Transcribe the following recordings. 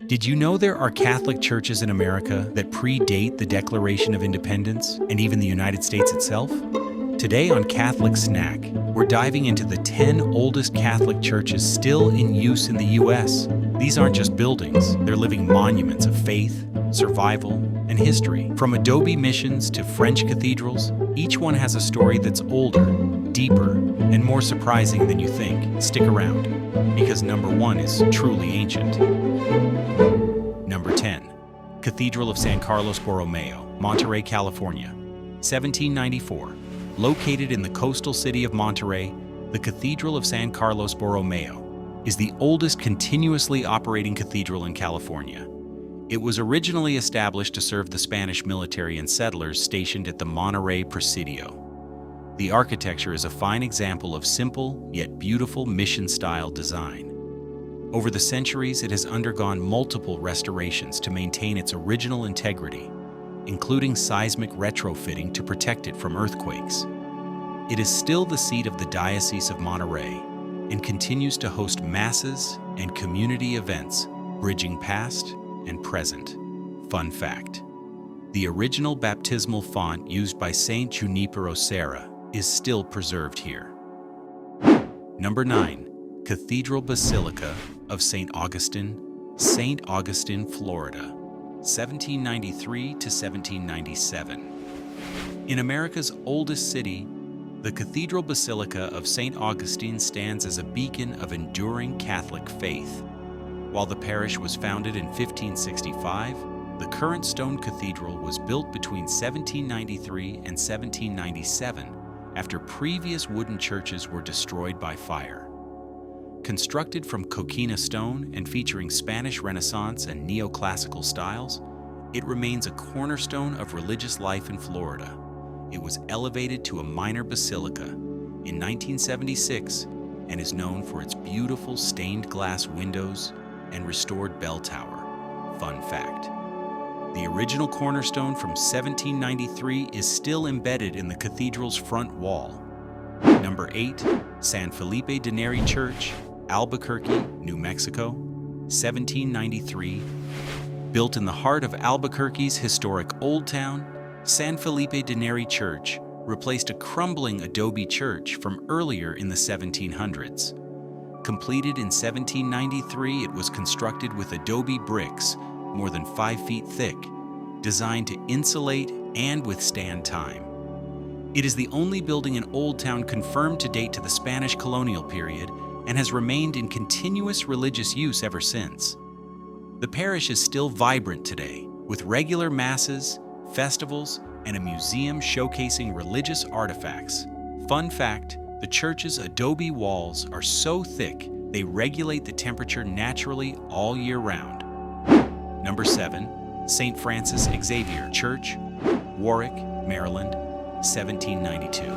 Did you know there are Catholic churches in America that predate the Declaration of Independence and even the United States itself? Today on Catholic Snack, we're diving into the 10 oldest Catholic churches still in use in the U.S. These aren't just buildings, they're living monuments of faith, survival, and history. From adobe missions to French cathedrals, each one has a story that's older, deeper, and more surprising than you think. Stick around, because number 1 is truly ancient. Number 10. Cathedral of San Carlos Borromeo, Monterey, California, 1794. Located in the coastal city of Monterey, the Cathedral of San Carlos Borromeo is the oldest continuously operating cathedral in California. It was originally established to serve the Spanish military and settlers stationed at the Monterey Presidio. The architecture is a fine example of simple yet beautiful mission-style design. Over the centuries, it has undergone multiple restorations to maintain its original integrity, including seismic retrofitting to protect it from earthquakes. It is still the seat of the Diocese of Monterey and continues to host masses and community events bridging past and present. Fun fact: the original baptismal font used by Saint Junipero Serra is still preserved here. Number 9. Cathedral Basilica of St. Augustine, Florida, 1793 to 1797. In America's oldest city, the Cathedral Basilica of St. Augustine stands as a beacon of enduring Catholic faith. While the parish was founded in 1565, the current stone cathedral was built between 1793 and 1797 after previous wooden churches were destroyed by fire. Constructed from coquina stone and featuring Spanish Renaissance and neoclassical styles, it remains a cornerstone of religious life in Florida. It was elevated to a minor basilica in 1976 and is known for its beautiful stained glass windows and restored bell tower. Fun fact: the original cornerstone from 1793 is still embedded in the cathedral's front wall. Number 8. San Felipe de Neri Church, Albuquerque, New Mexico, 1793. Built in the heart of Albuquerque's historic Old Town, San Felipe de Neri Church replaced a crumbling adobe church from earlier in the 1700s. Completed in 1793, it was constructed with adobe bricks more than 5 feet thick, designed to insulate and withstand time. It is the only building in Old Town confirmed to date to the Spanish colonial period and has remained in continuous religious use ever since. The parish is still vibrant today, with regular masses, festivals, and a museum showcasing religious artifacts. Fun fact: the church's adobe walls are so thick they regulate the temperature naturally all year round. Number 7. St. Francis Xavier Church, Warwick, Maryland, 1792.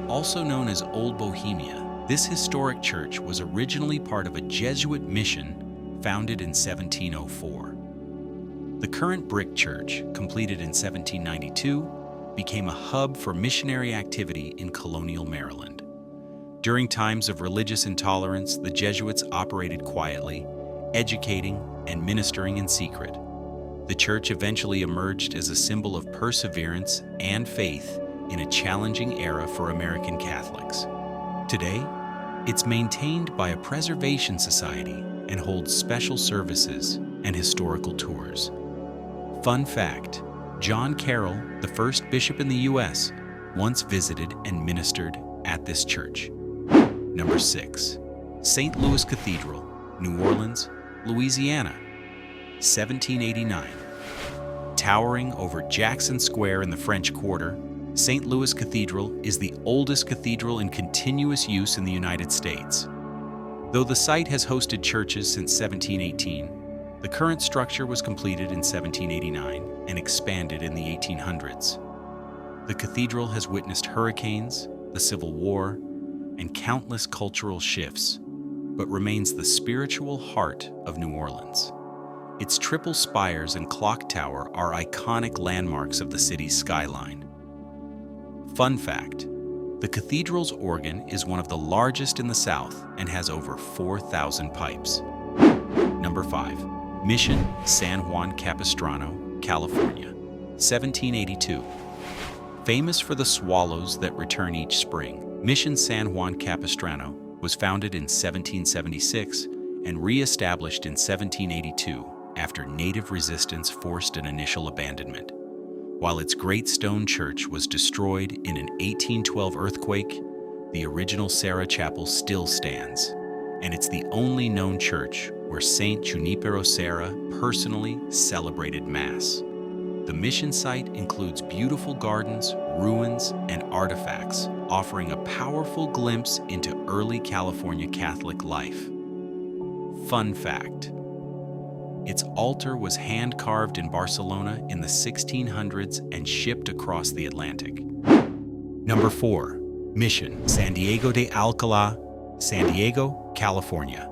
Also known as Old Bohemia, this historic church was originally part of a Jesuit mission founded in 1704. The current brick church, completed in 1792, became a hub for missionary activity in colonial Maryland. During times of religious intolerance, the Jesuits operated quietly, educating and ministering in secret. The church eventually emerged as a symbol of perseverance and faith in a challenging era for American Catholics. Today, it's maintained by a preservation society and holds special services and historical tours. Fun fact: John Carroll, the first bishop in the U.S., once visited and ministered at this church. Number 6. St. Louis Cathedral, New Orleans, Louisiana, 1789. Towering over Jackson Square in the French Quarter, St. Louis Cathedral is the oldest cathedral in continuous use in the United States. Though the site has hosted churches since 1718, the current structure was completed in 1789 and expanded in the 1800s. The cathedral has witnessed hurricanes, the Civil War, and countless cultural shifts, but remains the spiritual heart of New Orleans. Its triple spires and clock tower are iconic landmarks of the city's skyline. Fun fact: the cathedral's organ is one of the largest in the South and has over 4,000 pipes. Number 5. Mission San Juan Capistrano, California, 1782. Famous for the swallows that return each spring, Mission San Juan Capistrano was founded in 1776 and re-established in 1782 after native resistance forced an initial abandonment. While its great stone church was destroyed in an 1812 earthquake, the original Serra Chapel still stands, and it's the only known church where Saint Junipero Serra personally celebrated Mass. The mission site includes beautiful gardens, ruins, and artifacts, offering a powerful glimpse into early California Catholic life. Fun fact: its altar was hand-carved in Barcelona in the 1600s and shipped across the Atlantic. Number 4. Mission San Diego de Alcalá, San Diego, California,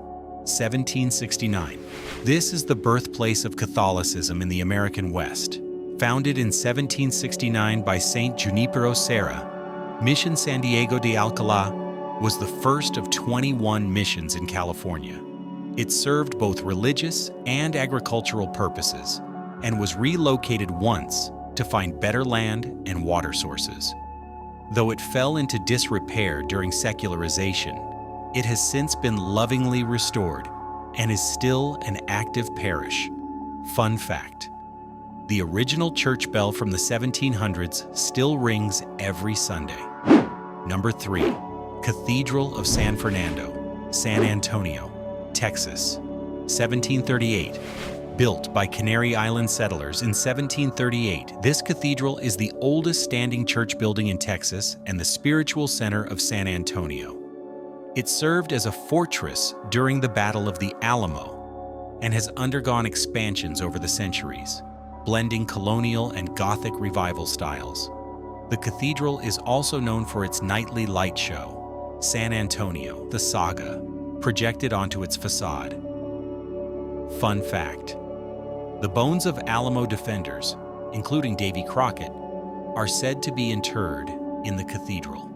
1769. This is the birthplace of Catholicism in the American West. Founded in 1769 by Saint Junipero Serra, Mission San Diego de Alcalá was the first of 21 missions in California. It served both religious and agricultural purposes and was relocated once to find better land and water sources. Though it fell into disrepair during secularization, it has since been lovingly restored and is still an active parish. Fun fact: the original church bell from the 1700s still rings every Sunday. Number 3. Cathedral of San Fernando, San Antonio, Texas, 1738. Built by Canary Island settlers in 1738, this cathedral is the oldest standing church building in Texas and the spiritual center of San Antonio. It served as a fortress during the Battle of the Alamo and has undergone expansions over the centuries, blending colonial and Gothic revival styles. The cathedral is also known for its nightly light show, San Antonio, the Saga, projected onto its facade. Fun fact: the bones of Alamo defenders, including Davy Crockett, are said to be interred in the cathedral.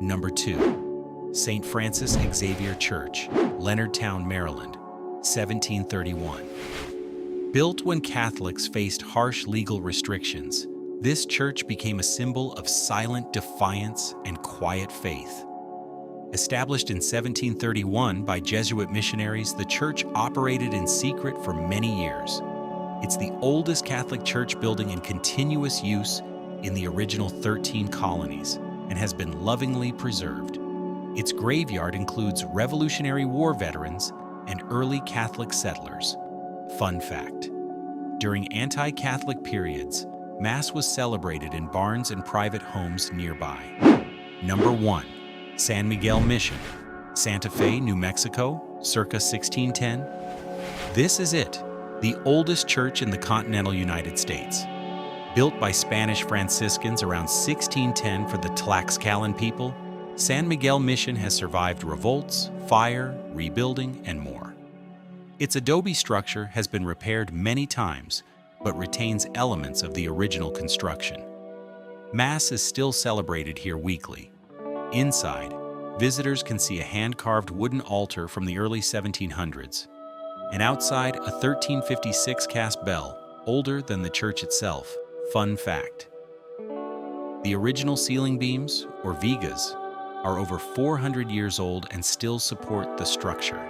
Number 2. St. Francis Xavier Church, Leonardtown, Maryland, 1731. Built when Catholics faced harsh legal restrictions, this church became a symbol of silent defiance and quiet faith. Established in 1731 by Jesuit missionaries, the church operated in secret for many years. It's the oldest Catholic church building in continuous use in the original 13 colonies and has been lovingly preserved. Its graveyard includes Revolutionary War veterans and early Catholic settlers. Fun fact: during anti-Catholic periods, Mass was celebrated in barns and private homes nearby. Number 1. San Miguel Mission, Santa Fe, New Mexico, circa 1610. This is it, the oldest church in the continental United States. Built by Spanish Franciscans around 1610 for the Tlaxcalan people, San Miguel Mission has survived revolts, fire, rebuilding, and more. Its adobe structure has been repaired many times, but retains elements of the original construction. Mass is still celebrated here weekly. Inside, visitors can see a hand-carved wooden altar from the early 1700s, and outside a 1356 cast bell, older than the church itself. Fun fact: the original ceiling beams, or vigas, are over 400 years old and still support the structure.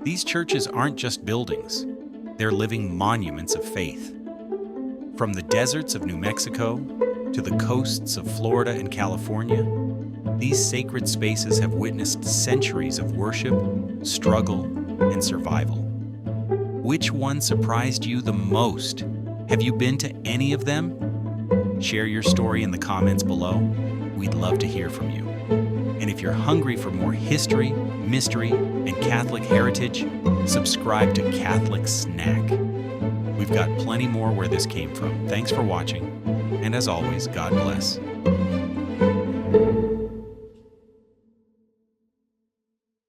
These churches aren't just buildings, they're living monuments of faith. From the deserts of New Mexico to the coasts of Florida and California, these sacred spaces have witnessed centuries of worship, struggle, and survival. Which one surprised you the most? Have you been to any of them? Share your story in the comments below. We'd love to hear from you. And if you're hungry for more history, mystery, and Catholic heritage, subscribe to Catholic Snack. We've got plenty more where this came from. Thanks for watching, and as always, God bless.